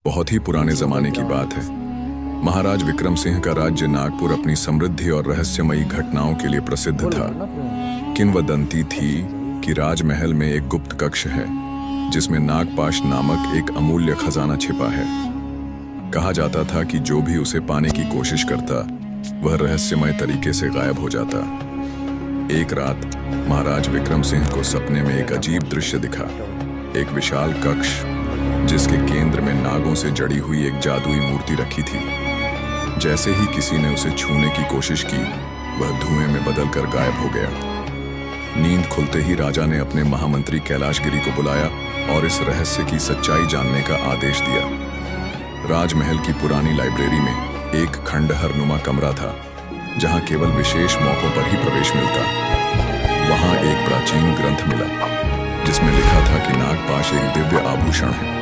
बहुत ही पुराने जमाने की बात है। महाराज विक्रम सिंह का राज्य नागपुर अपनी समृद्धि और रहस्यमयी घटनाओं के लिए प्रसिद्ध था। किंवदंती थी कि राजमहल में एक गुप्त कक्ष है जिसमें नागपाश नामक एक अमूल्य खजाना छिपा है। कहा जाता था कि जो भी उसे पाने की कोशिश करता वह रहस्यमय तरीके से गायब हो जाता। एक रात महाराज विक्रम सिंह को सपने में एक अजीब दृश्य दिखा। एक विशाल कक्ष जिसके केंद्र में नागों से जड़ी हुई एक जादुई मूर्ति रखी थी। जैसे ही किसी ने उसे छूने की कोशिश की वह धुएं में बदलकर गायब हो गया। नींद खुलते ही राजा ने अपने महामंत्री कैलाशगिरी को बुलाया और इस रहस्य की सच्चाई जानने का आदेश दिया। राजमहल की पुरानी लाइब्रेरी में एक खंडहरनुमा कमरा था जहां केवल विशेष मौकों पर ही प्रवेश मिलता। वहां एक प्राचीन ग्रंथ मिला जिसमें लिखा था कि नागपाश एक दिव्य आभूषण है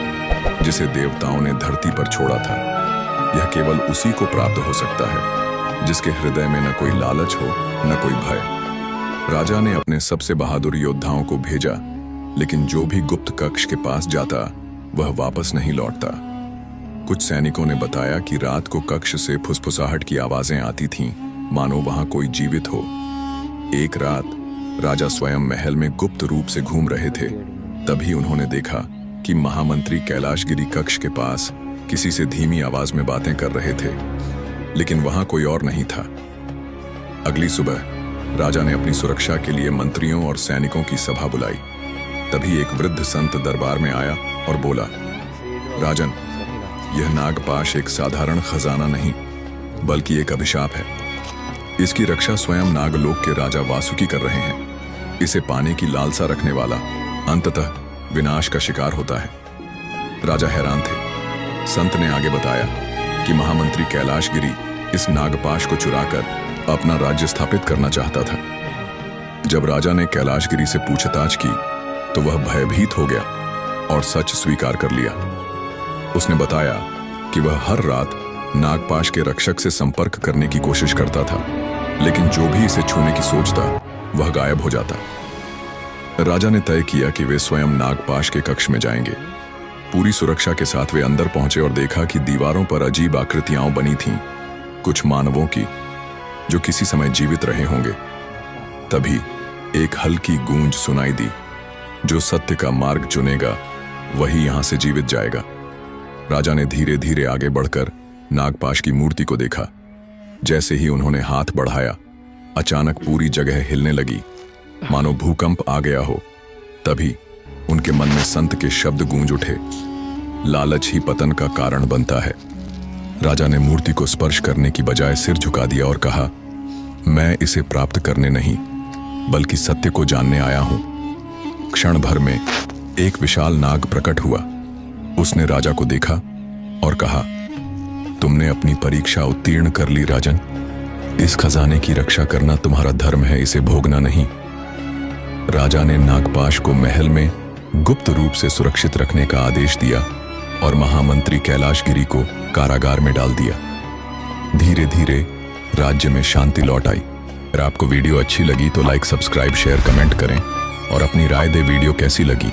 जिसे देवताओं ने धरती पर छोड़ा था। यह केवल उसी को प्राप्त हो सकता है जिसके हृदय में न कोई लालच हो न कोई भय। राजा ने अपने सबसे बहादुर योद्धाओं को भेजा, लेकिन जो भी गुप्त कक्ष के पास जाता वह वापस नहीं लौटता। कुछ सैनिकों ने बताया कि रात को कक्ष से फुसफुसाहट की आवाजें आती थीं, मानो वहां कोई जीवित हो। एक रात राजा स्वयं महल में गुप्त रूप से घूम रहे थे। तभी उन्होंने देखा कि महामंत्री कैलाशगिरी कक्ष के पास किसी से धीमी आवाज में बातें कर रहे थे, लेकिन वहां कोई और नहीं था। अगली सुबह राजा ने अपनी सुरक्षा के लिए मंत्रियों और सैनिकों की सभा बुलाई। तभी एक वृद्ध संत दरबार में आया और बोला, राजन, यह नागपाश एक साधारण खजाना नहीं बल्कि एक अभिशाप है। इसकी रक्षा स्वयं नागलोक के राजा वासुकी कर रहे हैं। इसे पाने की लालसा रखने वाला अंततः विनाश का शिकार होता है। राजा हैरान थे। संत ने आगे बताया कि महामंत्री कैलाशगिरी इस नागपाश को चुराकर अपना राज्य स्थापित करना चाहता था। जब राजा ने कैलाशगिरी से पूछताछ की तो वह भयभीत हो गया और सच स्वीकार कर लिया। उसने बताया कि वह हर रात नागपाश के रक्षक से संपर्क करने की कोशिश करता था, लेकिन जो भी इसे छूने की सोचता वह गायब हो जाता। राजा ने तय किया कि वे स्वयं नागपाश के कक्ष में जाएंगे। पूरी सुरक्षा के साथ वे अंदर पहुंचे और देखा कि दीवारों पर अजीब आकृतियां बनी थीं, कुछ मानवों की जो किसी समय जीवित रहे होंगे। तभी एक हल्की गूंज सुनाई दी, जो सत्य का मार्ग चुनेगा वही यहां से जीवित जाएगा। राजा ने धीरे धीरे आगे बढ़कर नागपाश की मूर्ति को देखा। जैसे ही उन्होंने हाथ बढ़ाया, अचानक पूरी जगह हिलने लगी, मानो भूकंप आ गया हो। तभी उनके मन में संत के शब्द गूंज उठे, लालच ही पतन का कारण बनता है। राजा ने मूर्ति को स्पर्श करने की बजाय सिर झुका दिया और कहा, मैं इसे प्राप्त करने नहीं बल्कि सत्य को जानने आया हूं। क्षण भर में एक विशाल नाग प्रकट हुआ। उसने राजा को देखा और कहा, तुमने अपनी परीक्षा उत्तीर्ण कर ली राजन। इस खजाने की रक्षा करना तुम्हारा धर्म है, इसे भोगना नहीं। राजा ने नागपाश को महल में गुप्त रूप से सुरक्षित रखने का आदेश दिया और महामंत्री कैलाशगिरी को कारागार में डाल दिया। धीरे धीरे राज्य में शांति लौट आई। अगर आपको वीडियो अच्छी लगी तो लाइक, सब्सक्राइब, शेयर, कमेंट करें और अपनी राय दें वीडियो कैसी लगी।